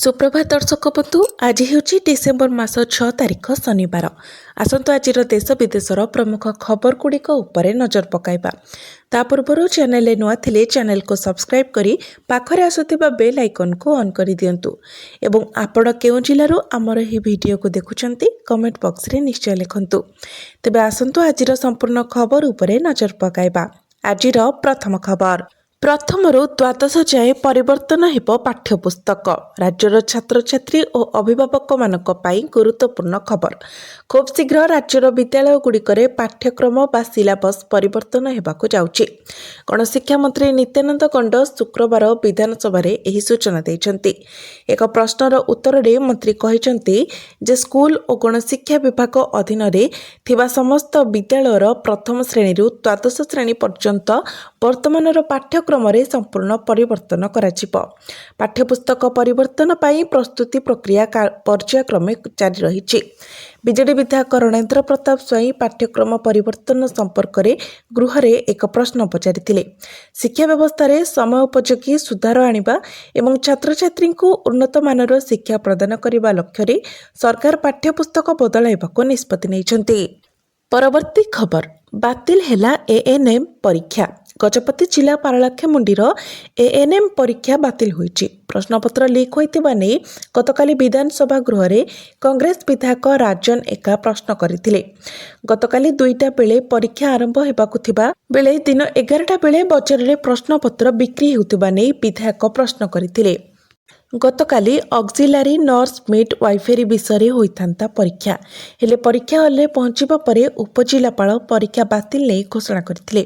सुप्रभात दर्शक बंधु आज हूँ डिसेम्बर मास 6 तारिख शनिवार। आसतु आज देश विदेशर प्रमुख खबर गुड़िक नजर पकाइबा। ता पूर्व चैनल नुआ थिले चैनल को सब्सक्राइब करी पाखरे आसुथिबा बेल आइकन को ऑन करी दियंतु एवं आपण केउ जिल्लारू आमर ही वीडियो को देखुचंती कमेंट बॉक्स रे निश्चय लिखंतु। तेबे आसंतु आजिर संपूर्ण खबर उपरे नजर पकाइबा। आजिर प्रथम खबर प्रथमରୁ द्वादश जाए परिवर्तन हेब पाठ्यपुस्तक। राज्यर छात्र छात्री और अभिभावक मानक पाई गुरुत्वपूर्ण खबर। खूब शीघ्र राज्यर विद्यालय गुड़िकरे पाठ्यक्रम बा सिलेबस परिवर्तन हेबाकु जाउछि। गणशिक्षा मंत्री नित्यानंद गंड शुक्रवार विधानसभा रे एही सूचना दैछन्ति। एक प्रश्नर उत्तर रे मंत्री कहिसन्ति जे स्कूल और गणशिक्षा विभाग अधीन रे थिबा समस्त विद्यालयर प्रथम श्रेणी रु द्वादश श्रेणी पर्यंत वर्तमानर पाठ्यक्रम रे संपूर्ण परिवर्तन कराजिबो। पाठ्यपुस्तक परिवर्तन पाई प्रस्तुति प्रक्रिया पर्यायक्रमे जारी रहिछि। बीजेडी विधायक रणेन्द्र प्रताप स्वाई पाठ्यक्रम परिवर्तन संपर्क में गृह रे एक प्रश्न पचारिथिले। शिक्षा व्यवस्था रे समय उपयोगी सुधार आनिबा एवं छात्र छात्री को उन्नत मानर शिक्षा प्रदान करने लक्ष्य रे सरकार पाठ्यपुस्तक बदलाइबाको निष्पत्ति नैछन्ति। परवर्ती खबर बातिल हेला एएनएम परीक्षा। गजपति जिला पारलाखेमुंडीर एएनएम परीक्षा बातिल होईछि। प्रश्नपत्र लीक होइतिबा नै गतकाली विधानसभा गृह रे कांग्रेस विधायक राजन एका प्रश्न करथिले। गतकाली 2टा बेले परीक्षा आरंभ हेबाकु थिबा बेले दिन 11टा बेले बजार रे प्रश्नपत्र बिक्री होउतिबा नै विधायक प्रश्न करथिले। गतकाली ऑक्सिलरी नर्स मिड वाइफेरी विषय होइथांता परीक्षा हेले परीक्षा हल पहुंचीबा परे उपजिलापाल परीक्षा बातिल नै घोषणा करथिले।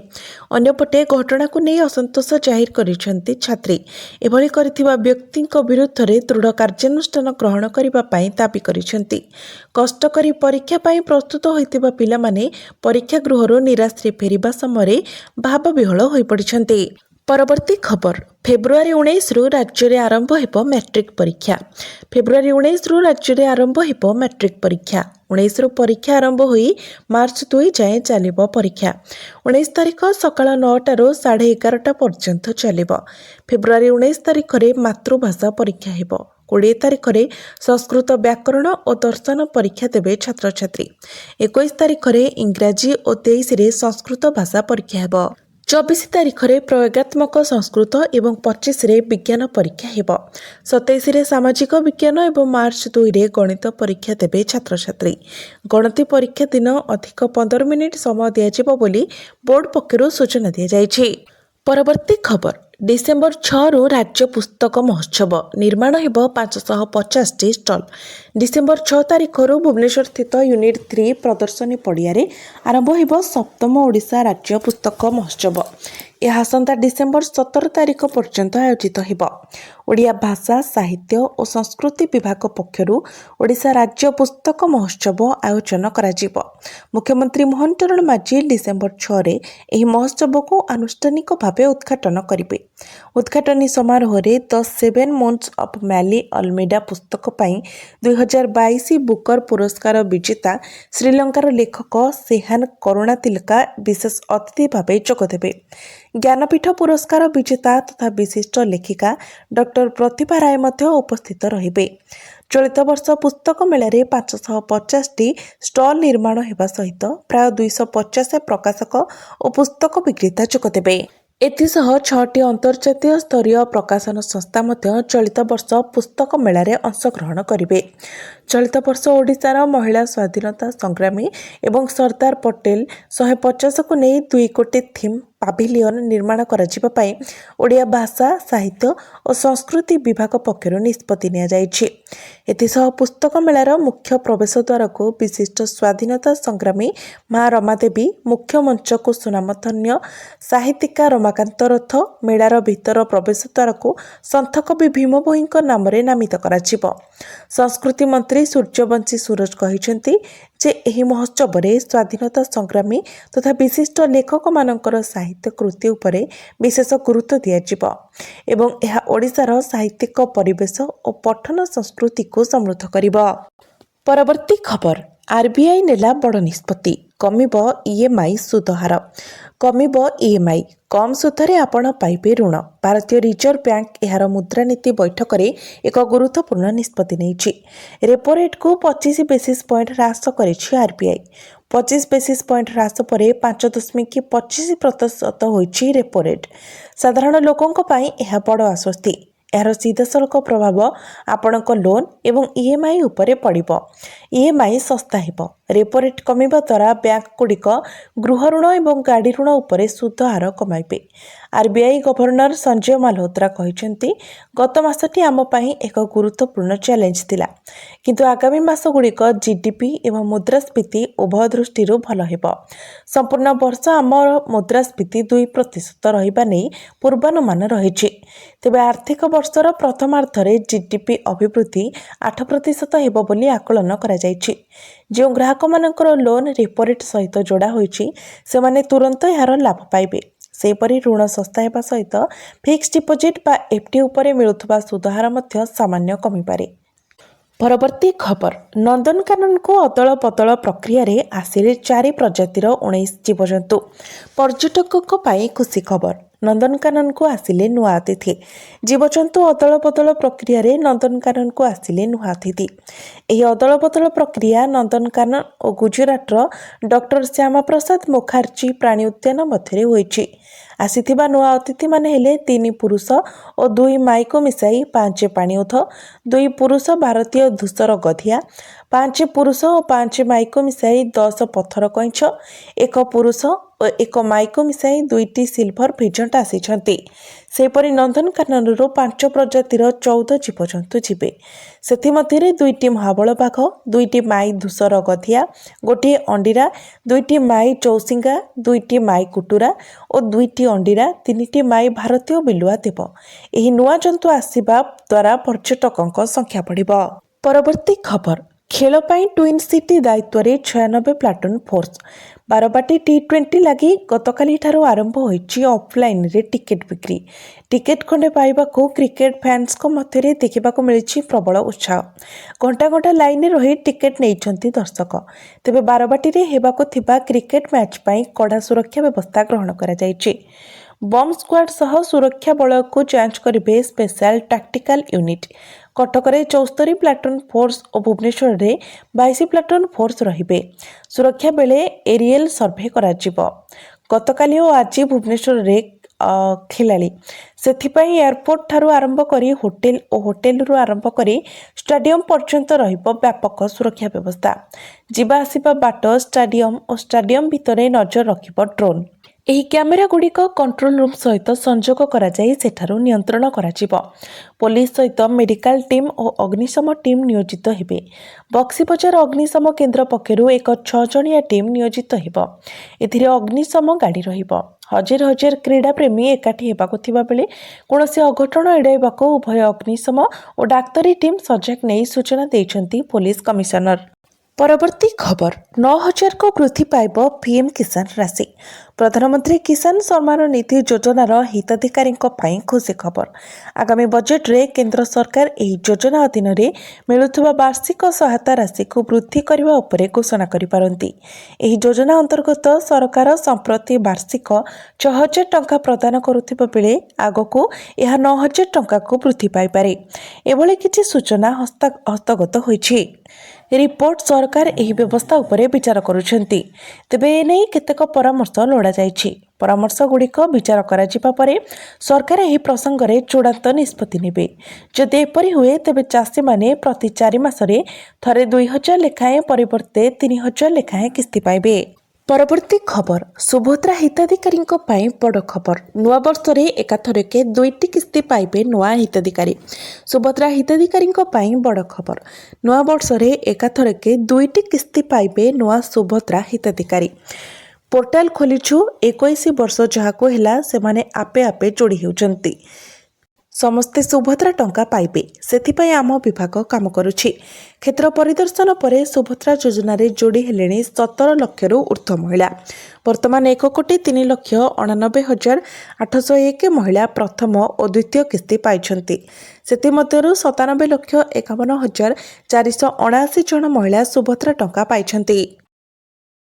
अन्यपटे घटना को नै असंतोष जाहिर करिसेंती छात्री। एभली करिथिबा व्यक्तिक विरुद्ध रे दृढ़ कार्यानुष्ठान ग्रहण करिबा पई दाबी करिसेंती। कष्ट करी परीक्षा पई प्रस्तुत होइतिबा पिला माने परीक्षा गृहरो निराश रे फेरिबा समय भाव विहल होई पड़िसेंती। परवर्ती खबर फेब्रुआरी 19 रु राज्य रे आरंभ हेबो मैट्रिक परीक्षा। फेब्रुआरी 19 रु राज्य रे आरंभ हेबो मैट्रिक परीक्षा। 19 रु परीक्षा आरंभ होई मार्च 2 जाए चलिबो परीक्षा। 19 तारिख सकाळ 9टा रु 11:30 पर्यंत चलिबो। फेब्रुआरी 19 तारिख रे मातृभाषा परीक्षा हेबो। 20 तारिख रे संस्कृत व्याकरण और दर्शन परीक्षा देवे छात्र छात्री। 21 तारिख रे इंग्राजी और 23 रे संस्कृत भाषा परीक्षा हेबो। 24 तारिख रे प्रयोगात्मक संस्कृत एवं 25 रे विज्ञान परीक्षा हेबो। 27 रे सामाजिक विज्ञान एवं मार्च 2 रे गणित परीक्षा देवे छात्र छात्री। गणित परीक्षा दिन अधिक 15 मिनिट समय दिया बोली बोर्ड पक्षरु सूचना दिया जायछि। परवर्ती खबर डिसेम्बर 6 रु राज्य पुस्तक महोत्सव निर्माण हेबो 550 स्टल। डिसेम्बर 6 तारिख रु भुवनेश्वर स्थित यूनिट 3 प्रदर्शनी पड़िया रे आरंभ हेबो 7म ओडिशा राज्य पुस्तक महोत्सव। यह आसंता डिसेम्बर 17 तारिख पर्यंत आयोजित हेबो। ओडिया भाषा साहित्य और संस्कृति विभाग पक्षरु ओडिशा राज्य पुस्तक महोत्सव आयोजन कराजिबो। मुख्यमंत्री मोहन चरण माझी डिसेम्बर 6 रे एही महोत्सव को आनुष्ठानिक भावे उद्घाटन करिबे। उद्घाटनी समारोह रे the 7 months of Maili Almeida पुस्तक पाई 2022 बुकर पुरस्कार विजेता श्रीलंकार लेखक सेहान करुणातिलका विशेष अतिथि भावे जोग देबे। ज्ञानपीठ पुरस्कार विजेता तथा विशिष्ट लेखिका डॉक्टर प्रतिभा राय मध्य उपस्थित रहिबे। चलित वर्ष पुस्तक मेला रे 550 स्टल निर्माण हेबा सहित प्राय 250 प्रकाशक और पुस्तक विक्रेता जोग देबे। एथिसह 6टी अंतर्जातीय स्तरीय प्रकाशन संस्था मध्य चलित वर्ष पुस्तक मेला रे अंशग्रहण करिवे। चलित वर्ष ओडिशार महिला स्वाधीनता संग्रामी एवं सरदार पटेल 150 को नहीं 2 कोटी थीम पाभिलियन निर्माण कराजिबा पाई ओडिया भाषा साहित्य और संस्कृति विभाग पक्षरु निष्पत्ति निया जायछि। एथिसह पुस्तक मेलार मुख्य प्रवेश द्वार को विशिष्ट स्वाधीनता संग्रामी माँ रमादेवी मुख्य मंच को सुनामधन्य साहित्यिका रमाकांत रथ मेलार भीतर प्रवेश द्वार को संत कवि भीम भोईଙ୍କ नामरे नामित कराजिबो। संस्कृति मंत्री सूर्यवंशी सूरज कहिसेंति जे एही महोत्सव रे स्वाधीनता संग्रामी तथा विशिष्ट लेखक मानकर साहित्य कृति उपरे विशेष गुरुत्व दियाजिबो एवं यह ओडिशार साहित्यिक परिवेश और पठन संस्कृति को समृद्ध करिबो। परवर्ती खबर आरबीआई नेला बड़ निष्पत्ति। कमिब ईएमआई सुधहार कमिब ईएमआई कम सुधरे आपण पाइबे ऋण भारतीय रिजर्व बैंक एहार मुद्रानीति बैठक में एक गुरुत्वपूर्ण निष्पत्ति नहीं रेपो रेट को 25 बेसिस पॉइंट ह्रास कर आरबीआई 25 बेसिस पॉइंट ह्रास पर 5.25% होइछि रेपो रेट साधारण लोकों यह बड़ आश्वस्ति यार सीधासलख प्रभाव आपणक लोन एवं ईएमआई उपरे पड़िबो ईएमआई सस्ता हेबो रेपो रेट कमिबा द्वारा बैंक गुड़िक गृह ऋण एवं गाड़ी ऋण उपरे सुध हार कमाइबे आरबीआई गवर्नर संजय माल्होत्रा कहिसेंती गत मासटी आम पई एक गुरुत्वपूर्ण चैलेंज थिला किंतु आगामी मास गुड़िक जीडीपी एवं मुद्रास्फीति उभय दृष्टि भल हेबो संपूर्ण वर्ष आम मुद्रास्फीति 2% रहिबा नै पूर्वानुमान रहिछि तेबे आर्थिक वर्षर प्रथमार्धरे जीडीपी अभिवृद्धि 8% हेबो बोली आकलन करा जायछि जो ग्राहक मानकर लोन रेपो रेट सहित जोड़ा होइछि सेमाने तुरंत यार लाभ पाइबे सेपरि ऋण सस्ता हेबा सहित फिक्स डिपोजिट बा एफडी उपरे मिलुथबा सुधहार मध्य सामान्य कमी पारे। परवर्ती खबर नंदनकानन को अदल बदल प्रक्रिया रे आसिले 4 प्रजातिर 19 जीवजंतु पर्यटकों पाई खुशी खबर नंदनकानन को आसिले नुआ अतिथि जीवजंतु अदल बदल प्रक्रिया रे नंदनकानन को आसिले नुआ अतिथि यह अदल बदल प्रक्रिया नंदनकानन और गुजरातर डॉक्टर श्यामा प्रसाद मुखर्जी प्राणी उद्यान मध्य होइछि आसीथिबा नुआ अतिथि माने हेले 3 पुरुष और 2 माई को मिसाई 5 पाणीउथ 2 पुरुष भारतीय धूसर गधिया 5 पुरुष और 5 माई को मिसाई 10 पत्थर कइंछ 1 पुरुष और 1 माई को मिसाई 2टी सिल्भर पिजंट आसीछंती सेपरि नंदनकाननरो 5 प्रजातिर 14 जीवजंतु जिबे सेथि मध्यरे 2टी महाबल बाघ 2टी माई धूसर गधिया गोटे अंडीरा 2टी माई चौसिंगा 2टी माई कुटुरा और 2टी अंडीरा 3टी माई भारतीय बिलुआ देव एही नुआ जंतु आसीबा द्वारा पर्यटकों संख्या बढ़िबो। परवर्ती खबर खेल पाई ट्विन सिटी दायित्व रे 96 प्लाटून फोर्स बारबाटी T20 लगी गतकाली ठारू आरंभ होइछि ऑफलाइन रे टिकेट बिक्री टिकेट खंडे पाइबाकू क्रिकेट फैंस को मध्य देखा मिली प्रबल उत्साह घंटा घंटा लाइन रही टिकेट नहीं दर्शक तेबे बारबाटी रे हेबाकू थिबा क्रिकेट मैच पाई कड़ा सुरक्षा व्यवस्था ग्रहण करा जायछि बम स्क्वाड सह सुरक्षा बल को जांच करेंगे स्पेशल टैक्टिकल यूनिट कटक में 74 प्लाटून फोर्स और भुवनेश्वर में 22 प्लाटून फोर्स रहिबे सुरक्षा बेले एरियल सर्भे करा जिवो गतकाली और आज भुवनेश्वर में खेलाड़ी सेथिपाई एयरपोर्ट ठारू आरंभ करी होटेल और होटेल रु आरंभ करी स्टाडियम पर्यंत रहिबो व्यापक सुरक्षा व्यवस्था जिबा आसिबा बाट स्टाडियम और स्टाडियम भितरे नजर रखिबो ड्रोन ଏହି କ୍ୟାମେରା ଗୁଡ଼ିକ କଣ୍ଟ୍ରୋଲ ରୁମ୍ ସହିତ ସଂଯୋଗ କରାଯାଇ ସେଠାରୁ ନିୟନ୍ତ୍ରଣ କରାଯିବ ପୋଲିସ ସହିତ ମେଡିକାଲ ଟିମ୍ ଓ ଅଗ୍ନିଶମ ଟିମ୍ ନିୟୋଜିତ ହେବେ ବକ୍ସିବଜାର ଅଗ୍ନିଶମ କେନ୍ଦ୍ର ପକ୍ଷରୁ ଏକ 6 ଜଣିଆ ଟିମ୍ ନିୟୋଜିତ ହେବ ଏଥିରେ ଅଗ୍ନିଶମ ଗାଡ଼ି ରହିବ ହଜାର ହଜାର କ୍ରୀଡ଼ାପ୍ରେମୀ ଏକାଠି ହେବାକୁ ଥିବା ବେଳେ କୌଣସି ଅଘଟଣ ଏଡ଼ାଇବାକୁ ଉଭୟ ଅଗ୍ନିଶମ ଓ ଡାକ୍ତରୀ ଟିମ୍ ସଜାଗ ନେଇ ସୂଚନା ଦେଇଛନ୍ତି ପୋଲିସ କମିଶନର। परवर्ती खबर 9000 को वृद्धि पाइब पीएम किसान राशि प्रधानमंत्री किसान सम्मान निधि योजनार हिताधिकारी खुशी खबर आगामी बजेट रे केंद्र सरकार एही योजना अधीन रे मिलुथुबा वार्षिक सहायता राशि को वृद्धि करबा उपरे घोषणा करि पारंती एही योजना अंतर्गत सरकार संप्रति वार्षिक 6000 टंका प्रदान करुथिबा बेले आगको यह 9000 टंका को वृद्धि पाई पारे एभली किछि सूचना हस्तगत होइछि रिपोर्ट सरकार एही व्यवस्था उपरे विचार करुछंती तेबे एने केतेक परामर्श लोड़ा जायछि परामर्श गुड़िक विचार करा जिबा परे सरकार एही प्रसंग रे चूड़ांत निष्पत्ति नेबे जदि एपरि हुए तेबे चाषी माने प्रति 4 मासरे थरे 2000 लेखाएं परिवर्ते 3000 लेखाएं किस्ती पाइबे। परवर्ती खबर सुभद्रा हिताधिकारी बड़ खबर नुआ वर्ष रे एकाथरके 2टी किस्ती पाइबे नुआ हिताधिकारी सुभद्रा हिताधिकारी बड़ खबर नुआ वर्ष रे एकाथरके 2टी किस्ती पाइबे नुआ सुभद्रा हिताधिकारी पोर्टाल खोलिछु 21 वर्ष जहाको हेला सेमाने आपे आपे जोड़ी हेउचंती समस्ते सुभद्रा टंका पाइबे सेथिपाई आम विभाग काम करुछि क्षेत्र परिदर्शन पर सुभद्रा योजना रे जोड़ी हेलेनी 17 लाख रु ऊर्ध्व महिला वर्तमान 1,99,801 महिला प्रथम और द्वितीय किस्ती पाइछंती सेतिमध्यरु 97,51,479 जन महिला सुभद्रा टंका पाइछंती।